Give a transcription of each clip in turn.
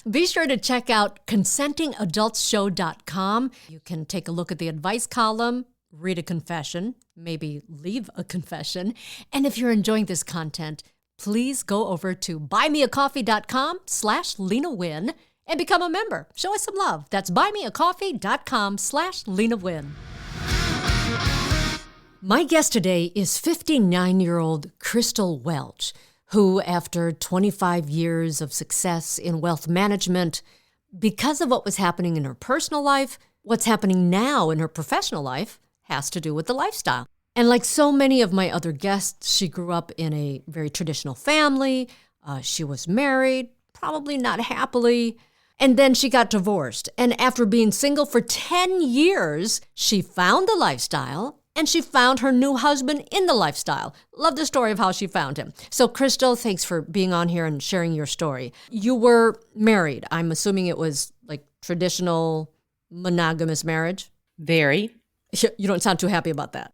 Be sure to check out consentingadultsshow.com. You can take a look at the advice column, read a confession, maybe leave a confession. And if you're enjoying this content, please go over to buymeacoffee.com/Leyna Nguyen and become a member. Show us some love. That's buymeacoffee.com/Leyna Nguyen. My guest today is 59-year-old Crystal Welch, who, after 25 years of success in wealth management, because of what was happening in her personal life, what's happening now in her professional life has to do with the lifestyle. And like so many of my other guests, she grew up in a very traditional family. She was married, probably not happily, and then she got divorced. And after being single for 10 years, she found the lifestyle, and she found her new husband in the lifestyle. Love the story of how she found him. So, Crystal, thanks for being on here and sharing your story. You were married. I'm assuming it was like traditional monogamous marriage? Very. You don't sound too happy about that.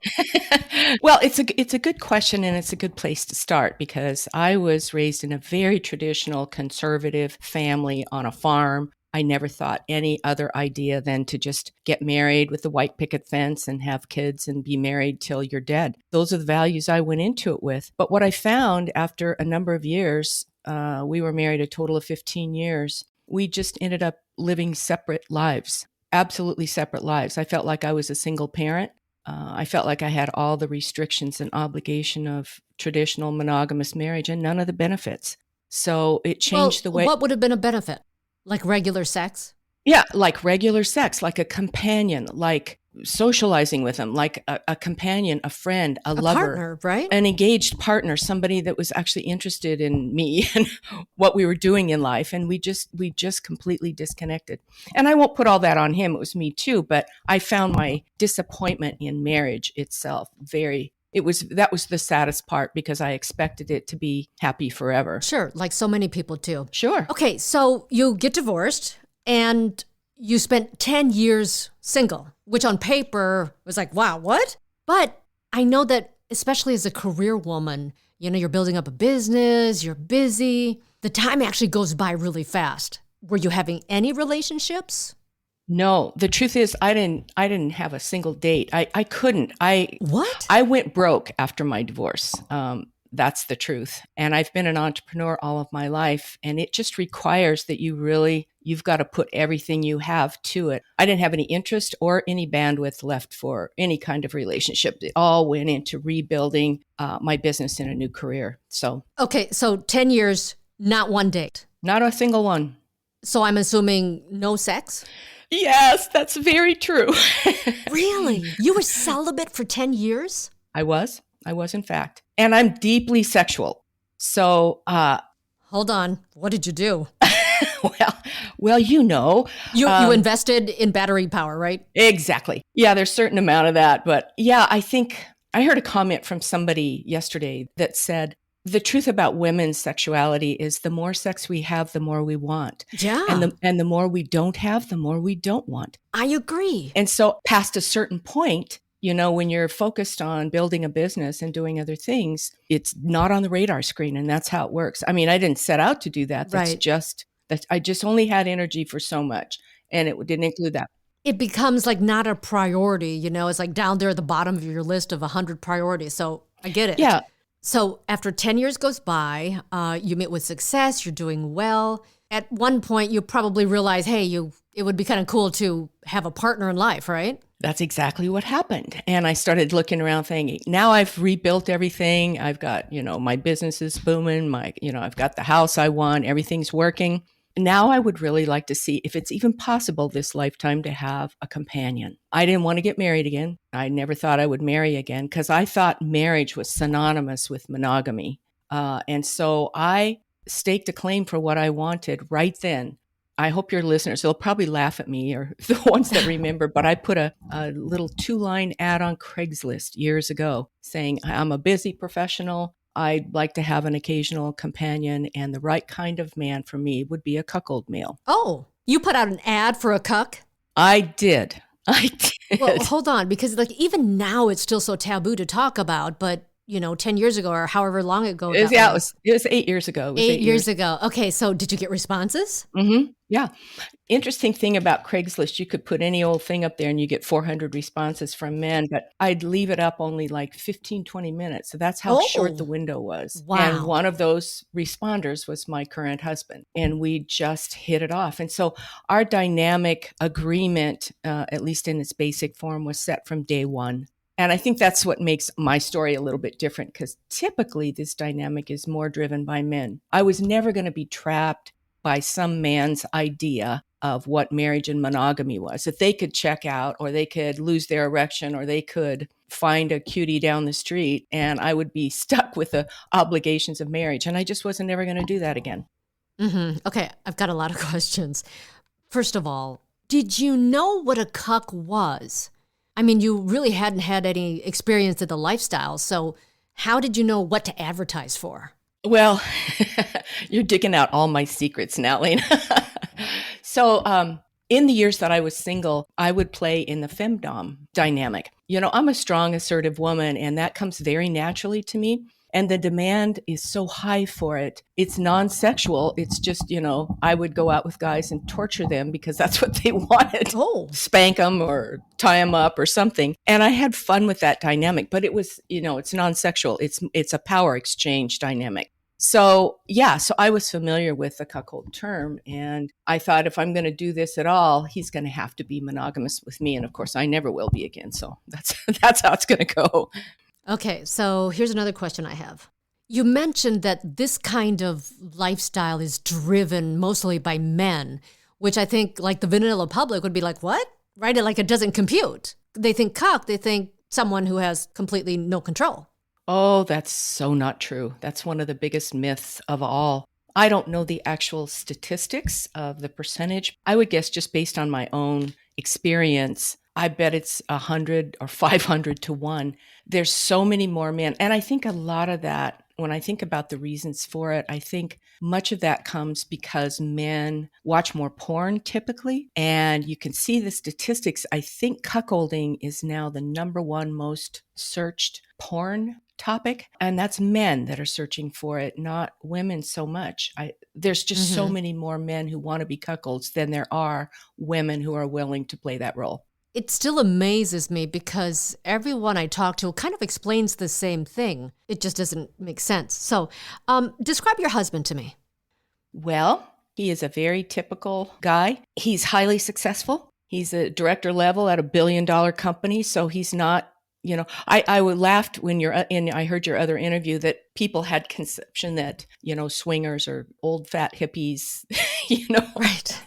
Well, it's a good question, and it's a good place to start because I was raised in a very traditional conservative family on a farm. I never thought any other idea than to just get married with the white picket fence and have kids and be married till you're dead. Those are the values I went into it with. But what I found after a number of years, we were married a total of 15 years, we just ended up living separate lives, absolutely separate lives. I felt like I was a single parent. I felt like I had all the restrictions and obligation of traditional monogamous marriage and none of the benefits. So it changed the way. What would have been a benefit? Like regular sex? Yeah, like regular sex, like a companion, like socializing with them, like a companion, a friend, a lover, partner, right? An engaged partner, somebody that was actually interested in me and what we were doing in life. And we just completely disconnected. And I won't put all that on him. It was me too. But I found my disappointment in marriage itself that was the saddest part because I expected it to be happy forever. Sure, like so many people do. Sure. Okay, so you get divorced and you spent 10 years single, which on paper was like, wow, what? But I know that especially as a career woman, you're building up a business, you're busy. The time actually goes by really fast. Were you having any relationships? No, the truth is I didn't have a single date. I couldn't. What? I went broke after my divorce. That's the truth. And I've been an entrepreneur all of my life. And it just requires that you've got to put everything you have to it. I didn't have any interest or any bandwidth left for any kind of relationship. It all went into rebuilding my business in a new career. Okay, so 10 years, not one date. Not a single one. So I'm assuming no sex? Yes, that's very true. Really? You were celibate for 10 years? I was in fact. And I'm deeply sexual. So, hold on. What did you do? well, you invested in battery power, right? Exactly. Yeah, there's a certain amount of that. But yeah, I think I heard a comment from somebody yesterday that said, the truth about women's sexuality is the more sex we have, the more we want. Yeah. And the more we don't have, the more we don't want. I agree. And so past a certain point, when you're focused on building a business and doing other things, it's not on the radar screen. And that's how it works. I mean, I didn't set out to do that. That's right. Just that I just only had energy for so much. And it didn't include that. It becomes like not a priority, it's like down there at the bottom of your list of 100 priorities. So I get it. Yeah. So after 10 years goes by, you meet with success, you're doing well. At one point, you probably realize, hey, it would be kind of cool to have a partner in life, right? That's exactly what happened. And I started looking around thinking, now I've rebuilt everything. I've got, my business is booming. I've got the house I want. Everything's working. Now I would really like to see if it's even possible this lifetime to have a companion. I didn't want to get married again. I never thought I would marry again because I thought marriage was synonymous with monogamy. And so I staked a claim for what I wanted right then. I hope your listeners, they'll probably laugh at me or the ones that remember, but I put a little 2-line ad on Craigslist years ago saying, I'm a busy professional. I'd like to have an occasional companion, and the right kind of man for me would be a cuckold male. Oh, you put out an ad for a cuck? I did. Well, hold on, because even now it's still so taboo to talk about, but 10 years ago or however long ago It was, that yeah, was? it was 8 years ago. It was 8 years ago. Okay, so did you get responses? Yeah. Interesting thing about Craigslist, you could put any old thing up there and you get 400 responses from men, but I'd leave it up only like 15, 20 minutes. So that's how short the Oh, window was. And wow. one of those responders was my current husband, and we just hit it off. And so our dynamic agreement, at least in its basic form, was set from day one. And I think that's what makes my story a little bit different, because typically this dynamic is more driven by men. I was never going to be trapped by some man's idea of what marriage and monogamy was. That they could check out, or they could lose their erection, or they could find a cutie down the street, and I would be stuck with the obligations of marriage. And I just wasn't ever going to do that again. Okay, I've got a lot of questions. First of all, did you know what a cuck was? I mean, you really hadn't had any experience in the lifestyle, so how did you know what to advertise for? Well, you're digging out all my secrets now, Leyna. So in the years that I was single, I would play in the femdom dynamic. I'm a strong, assertive woman, and that comes very naturally to me. And the demand is so high for it. It's non-sexual. It's just, I would go out with guys and torture them because that's what they wanted. Oh. Spank them or tie them up or something. And I had fun with that dynamic, but it was, it's non-sexual. It's a power exchange dynamic. So I was familiar with the cuckold term, and I thought, if I'm going to do this at all, he's going to have to be monogamous with me. And of course, I never will be again. So that's how it's going to go. Okay, so here's another question I have. You mentioned that this kind of lifestyle is driven mostly by men, which I think like the vanilla public would be like, what? Right? Like it doesn't compute. They think cuck, they think someone who has completely no control. Oh, that's so not true. That's one of the biggest myths of all. I don't know the actual statistics of the percentage. I would guess, just based on my own experience, I bet it's 100 or 500 to 1. There's so many more men. And I think a lot of that, when I think about the reasons for it, I think much of that comes because men watch more porn typically. And you can see the statistics. I think cuckolding is now the number one most searched porn topic. And that's men that are searching for it, not women so much. There's just so many more men who want to be cuckolds than there are women who are willing to play that role. It still amazes me because everyone I talk to kind of explains the same thing. It just doesn't make sense. So describe your husband to me. Well, he is a very typical guy. He's highly successful. He's a director level at $1 billion company. So he's not, I laughed when I heard your other interview that people had conception that, swingers are old fat hippies, Right.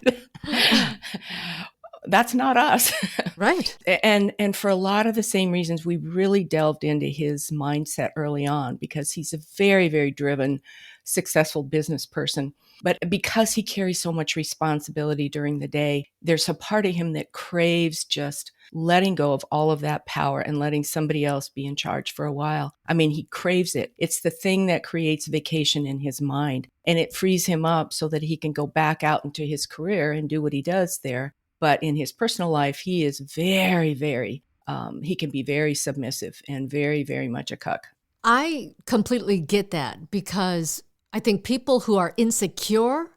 That's not us. Right. And for a lot of the same reasons, we really delved into his mindset early on, because he's a very, very driven, successful business person. But because he carries so much responsibility during the day, there's a part of him that craves just letting go of all of that power and letting somebody else be in charge for a while. I mean, he craves it. It's the thing that creates vacation in his mind, and it frees him up so that he can go back out into his career and do what he does there. But in his personal life, he is very, very, he can be very submissive and very, very much a cuck. I completely get that, because I think people who are insecure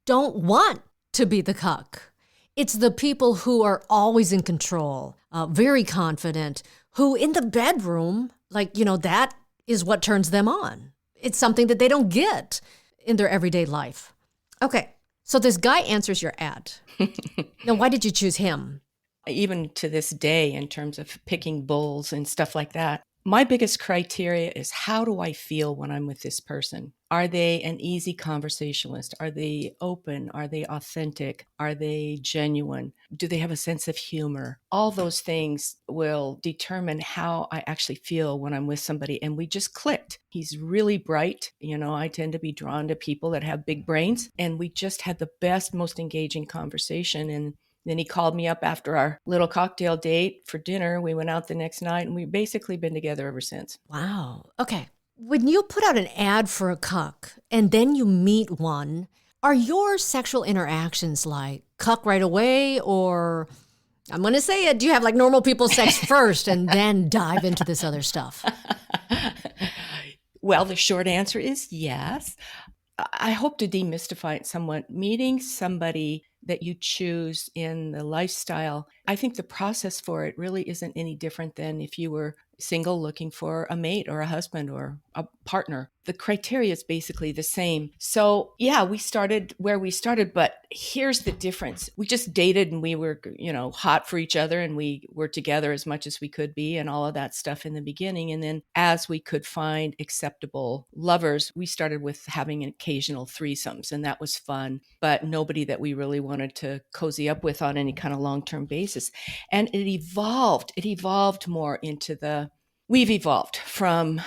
don't want to be the cuck. It's the people who are always in control, very confident, who in the bedroom, that is what turns them on. It's something that they don't get in their everyday life. Okay. So this guy answers your ad. Now, why did you choose him? Even to this day, in terms of picking bulls and stuff like that, my biggest criteria is, how do I feel when I'm with this person? Are they an easy conversationalist? Are they open? Are they authentic? Are they genuine? Do they have a sense of humor? All those things will determine how I actually feel when I'm with somebody. And we just clicked. He's really bright. I tend to be drawn to people that have big brains. And we just had the best, most engaging conversation. And then he called me up after our little cocktail date for dinner. We went out the next night, and we've basically been together ever since. Wow. Okay. When you put out an ad for a cuck and then you meet one, are your sexual interactions like cuck right away, or, I'm going to say it, do you have like normal people sex first and then dive into this other stuff? Well, the short answer is yes. I hope to demystify it somewhat. Meeting somebody that you choose in the lifestyle, I think the process for it really isn't any different than if you were single looking for a mate or a husband or a partner. The criteria is basically the same. So, yeah, we started where we started, but here's the difference. We just dated and we were, hot for each other and we were together as much as we could be and all of that stuff in the beginning. And then as we could find acceptable lovers, we started with having occasional threesomes, and that was fun, but nobody that we really wanted to cozy up with on any kind of long-term basis. And it evolved more into we've evolved from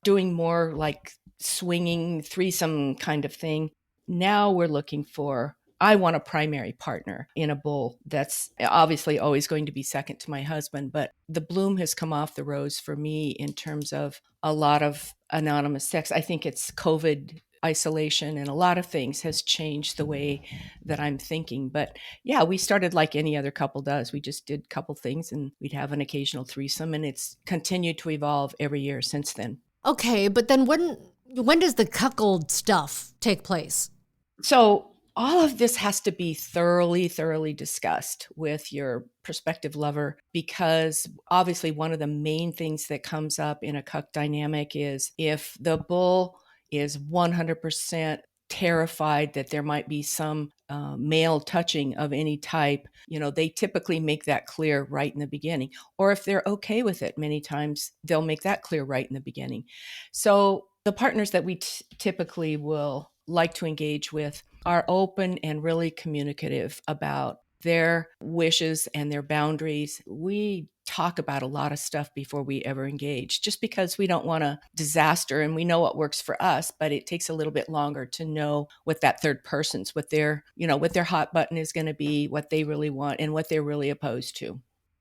doing more like swinging threesome kind of thing. Now we're looking for, I want a primary partner in a bull that's obviously always going to be second to my husband, but the bloom has come off the rose for me in terms of a lot of anonymous sex. I think it's COVID isolation and a lot of things has changed the way that I'm thinking. But yeah, we started like any other couple does. We just did a couple things and we'd have an occasional threesome, and it's continued to evolve every year since then. Okay, but then when does the cuckold stuff take place? So all of this has to be thoroughly discussed with your prospective lover, because obviously one of the main things that comes up in a cuck dynamic is if the bull is 100% terrified that there might be some male touching of any type, they typically make that clear right in the beginning. Or if they're okay with it, many times they'll make that clear right in the beginning. So the partners that we typically will like to engage with are open and really communicative about their wishes and their boundaries. We talk about a lot of stuff before we ever engage, just because we don't want a disaster, and we know what works for us, but it takes a little bit longer to know what that third person's, what their hot button is going to be, what they really want and what they're really opposed to.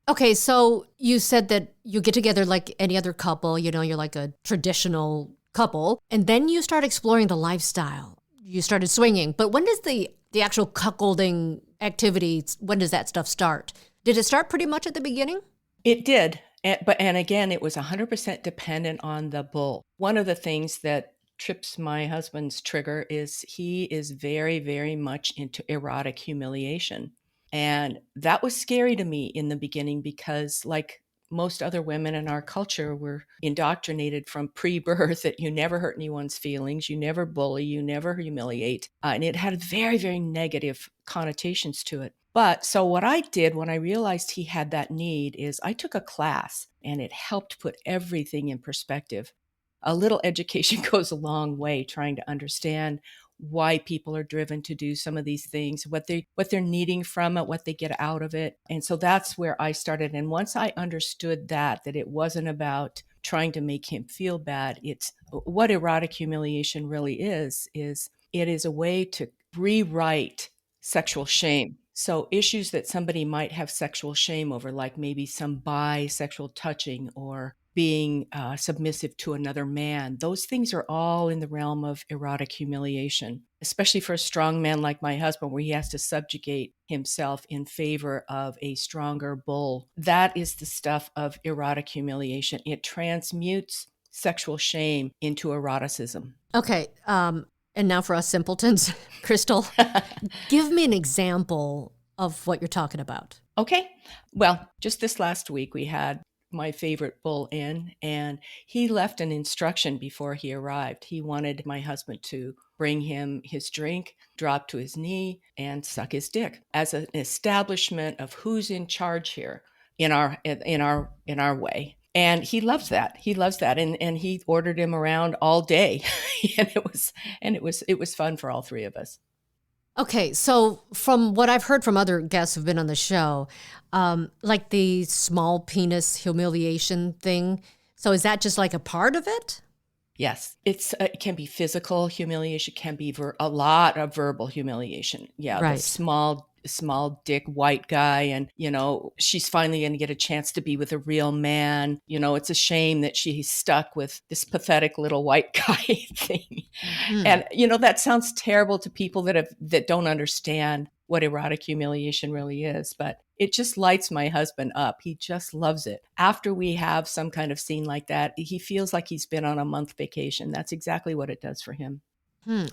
Okay, so you said that you get together like any other couple, you're like a traditional couple, and then you start exploring the lifestyle. You started swinging, but when does the actual cuckolding activity, when does that stuff start? Did it start pretty much at the beginning? It did. And again, it was 100% dependent on the bull. One of the things that trips my husband's trigger is he is very, very much into erotic humiliation. And that was scary to me in the beginning because, like most other women in our culture, were indoctrinated from pre-birth that you never hurt anyone's feelings, you never bully, you never humiliate. And it had very, very negative connotations to it. But so what I did when I realized he had that need is I took a class, and it helped put everything in perspective. A little education goes a long way, trying to understand why people are driven to do some of these things, what they're needing from it, what they get out of it. And so that's where I started. And once I understood that it wasn't about trying to make him feel bad, it's what erotic humiliation really is it is a way to rewrite sexual shame. So issues that somebody might have sexual shame over, like maybe some bisexual touching or being submissive to another man, those things are all in the realm of erotic humiliation, especially for a strong man like my husband, where he has to subjugate himself in favor of a stronger bull. That is the stuff of erotic humiliation. It transmutes sexual shame into eroticism. Okay. And now for us simpletons, Crystal, give me an example of what you're talking about. Okay. Well, just this last week, we had my favorite bull in, and he left an instruction before he arrived. He wanted my husband to bring him his drink, drop to his knee, and suck his dick as an establishment of who's in charge here in our way. And he loves that. He loves that. And he ordered him around all day. and it was fun for all three of us. Okay, so from what I've heard from other guests who've been on the show, like the small penis humiliation thing. So is that just like a part of it? Yes, it can be physical humiliation, can be a lot of verbal humiliation. Yeah, right. The small dick white guy, and she's finally going to get a chance to be with a real man. It's a shame that she's stuck with this pathetic little white guy thing. And that sounds terrible to people that don't understand what erotic humiliation really is, but it just lights my husband up. He just loves it. After we have some kind of scene like that, he feels like he's been on a month vacation. That's exactly what it does for him.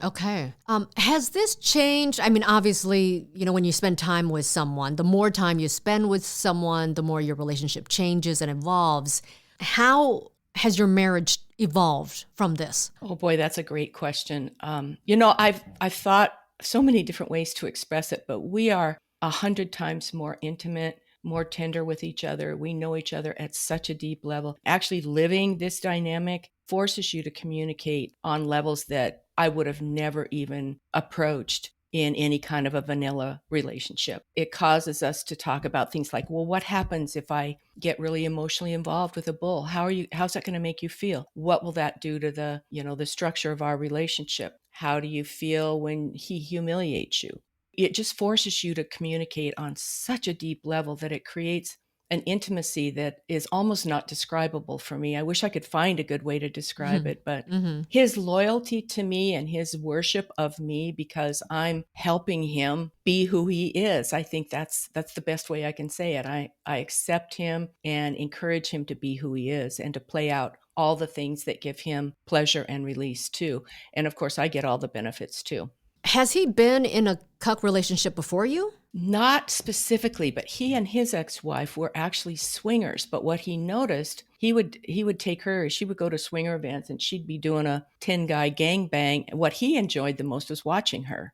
Okay. Has this changed? I mean, obviously, when you spend time with someone, the more time you spend with someone, the more your relationship changes and evolves. How has your marriage evolved from this? Oh boy, that's a great question. I've thought so many different ways to express it, but we are 100 times more intimate, more tender with each other. We know each other at such a deep level. Actually, living this dynamic forces you to communicate on levels that I would have never even approached in any kind of a vanilla relationship. It causes us to talk about things like, well, what happens if I get really emotionally involved with a bull? How's that going to make you feel? What will that do to the structure of our relationship? How do you feel when he humiliates you? It just forces you to communicate on such a deep level that it creates an intimacy that is almost not describable for me. I wish I could find a good way to describe it, but his loyalty to me and his worship of me because I'm helping him be who he is. I think that's the best way I can say it. I accept him and encourage him to be who he is and to play out all the things that give him pleasure and release too. And of course, I get all the benefits too. Has he been in a cuck relationship before you? Not specifically, but he and his ex-wife were actually swingers. But what he noticed, he would take her, she would go to swinger events and she'd be doing a 10-guy gangbang. What he enjoyed the most was watching her.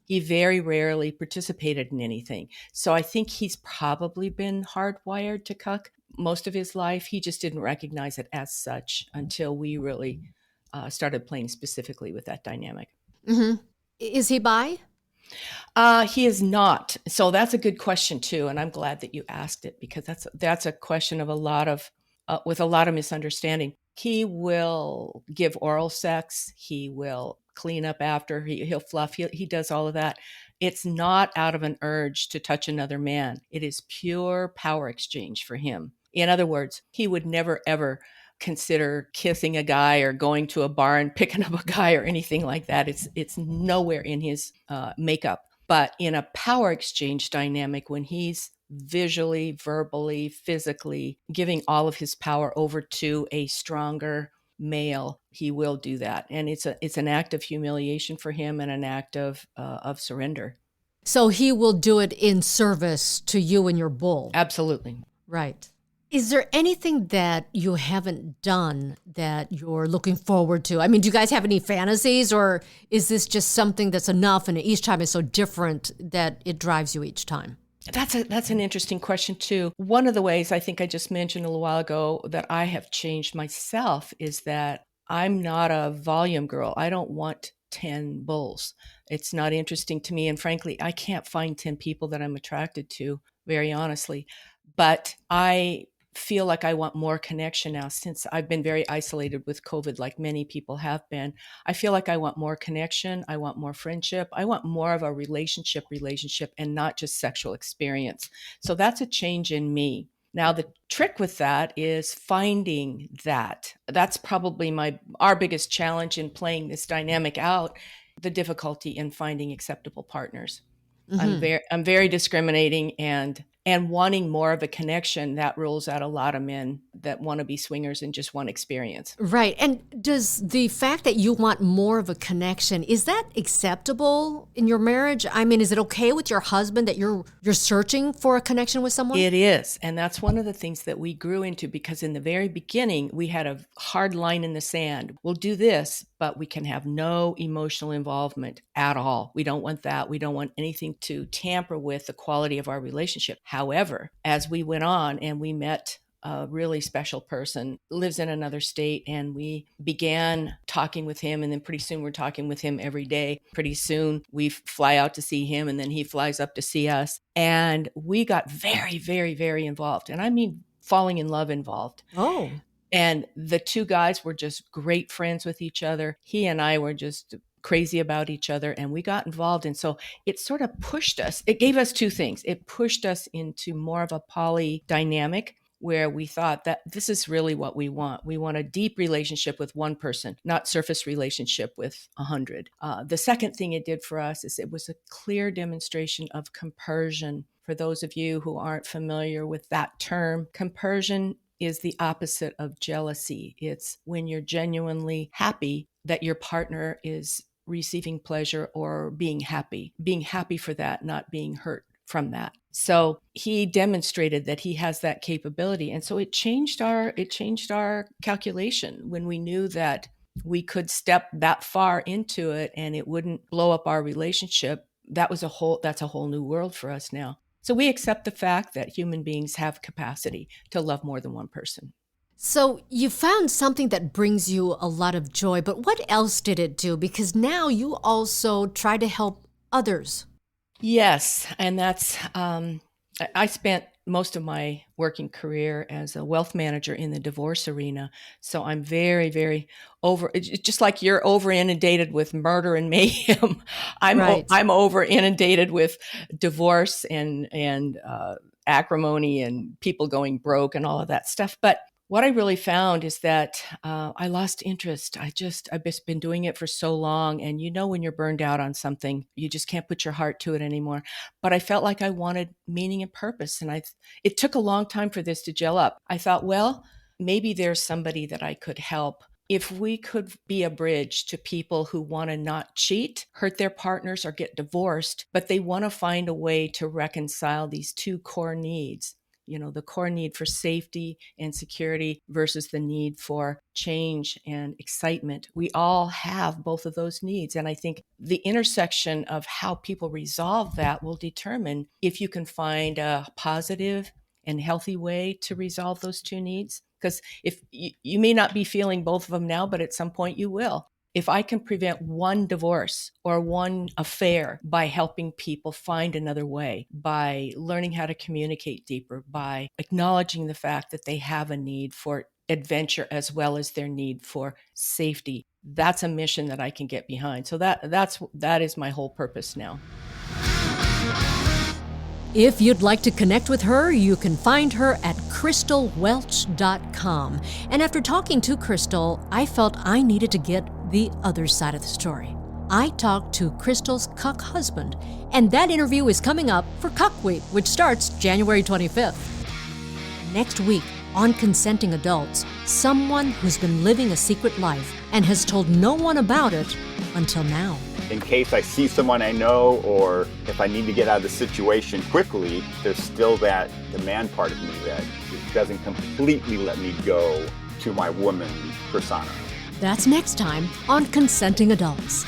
He very rarely participated in anything. So I think he's probably been hardwired to cuck most of his life. He just didn't recognize it as such until we really started playing specifically with that dynamic. Is he bi? He is not. So that's a good question too, and I'm glad that you asked it because that's a question of with a lot of misunderstanding. He will give oral sex. He will clean up after. He'll fluff. He does all of that. It's not out of an urge to touch another man. It is pure power exchange for him. In other words, he would never ever consider kissing a guy or going to a bar and picking up a guy or anything like that. It's nowhere in his makeup. But in a power exchange dynamic, when he's visually, verbally, physically giving all of his power over to a stronger male, he will do that. And it's an act of humiliation for him and an act of surrender. So he will do it in service to you and your bull. Absolutely. Right. Is there anything that you haven't done that you're looking forward to? I mean, do you guys have any fantasies, or is this just something that's enough and each time is so different that it drives you each time? That's an interesting question too. One of the ways I think I just mentioned a little while ago that I have changed myself is that I'm not a volume girl. I don't want 10 bulls. It's not interesting to me. And frankly, I can't find 10 people that I'm attracted to, very honestly. But I feel like I want more connection now since I've been very isolated with COVID, like many people have been. I feel like I want more connection. I want more friendship. I want more of a relationship and not just sexual experience. So that's a change in me. Now, the trick with that is finding that. That's probably our biggest challenge in playing this dynamic out, the difficulty in finding acceptable partners. I'm very discriminating and wanting more of a connection. That rules out a lot of men that want to be swingers and just want experience. Right. And does the fact that you want more of a connection, is that acceptable in your marriage? I mean, is it okay with your husband that you're searching for a connection with someone? It is. And that's one of the things that we grew into, because in the very beginning, we had a hard line in the sand. We'll do this, but we can have no emotional involvement at all. We don't want that. We don't want anything to tamper with the quality of our relationship. However, as we went on and we met a really special person, lives in another state, and we began talking with him, and then pretty soon we're talking with him every day. Pretty soon we fly out to see him, and then he flies up to see us. And we got very, very, very involved. And I mean, falling in love involved. Oh. And the two guys were just great friends with each other. He and I were just crazy about each other, and we got involved. And so it sort of pushed us. It gave us two things. It pushed us into more of a poly dynamic, where we thought that this is really what we want. We want a deep relationship with one person, not surface relationship with 100. The second thing it did for us is it was a clear demonstration of compersion. For those of you who aren't familiar with that term, compersion is the opposite of jealousy. It's when you're genuinely happy that your partner is receiving pleasure or being happy for that, not being hurt from that. So he demonstrated that he has that capability. And so it changed our calculation when we knew that we could step that far into it and it wouldn't blow up our relationship. That's a whole new world for us now. So we accept the fact that human beings have capacity to love more than one person. So you found something that brings you a lot of joy, but what else did it do? Because now you also try to help others. Yes, and that's, I spent most of my working career as a wealth manager in the divorce arena. So I'm very, very just like you're over inundated with murder and mayhem. I'm over inundated with divorce and acrimony and people going broke and all of that stuff. But what I really found is that I lost interest. I've just been doing it for so long. And when you're burned out on something, you just can't put your heart to it anymore. But I felt like I wanted meaning and purpose. And it took a long time for this to gel up. I thought, well, maybe there's somebody that I could help. If we could be a bridge to people who want to not cheat, hurt their partners, or get divorced, but they want to find a way to reconcile these two core needs. The core need for safety and security versus the need for change and excitement. We all have both of those needs. And I think the intersection of how people resolve that will determine if you can find a positive and healthy way to resolve those two needs. Because if you may not be feeling both of them now, but at some point you will. If I can prevent one divorce or one affair by helping people find another way, by learning how to communicate deeper, by acknowledging the fact that they have a need for adventure as well as their need for safety, that's a mission that I can get behind. So that is my whole purpose now. If you'd like to connect with her, you can find her at crystalwelch.com. And after talking to Crystal, I felt I needed to get the other side of the story. I talked to Crystal's Cuck husband, and that interview is coming up for Cuck Week, which starts January 25th. Next week, on Consenting Adults, someone who's been living a secret life and has told no one about it until now. In case I see someone I know, or if I need to get out of the situation quickly, there's still the man part of me that doesn't completely let me go to my woman persona. That's next time on Consenting Adults.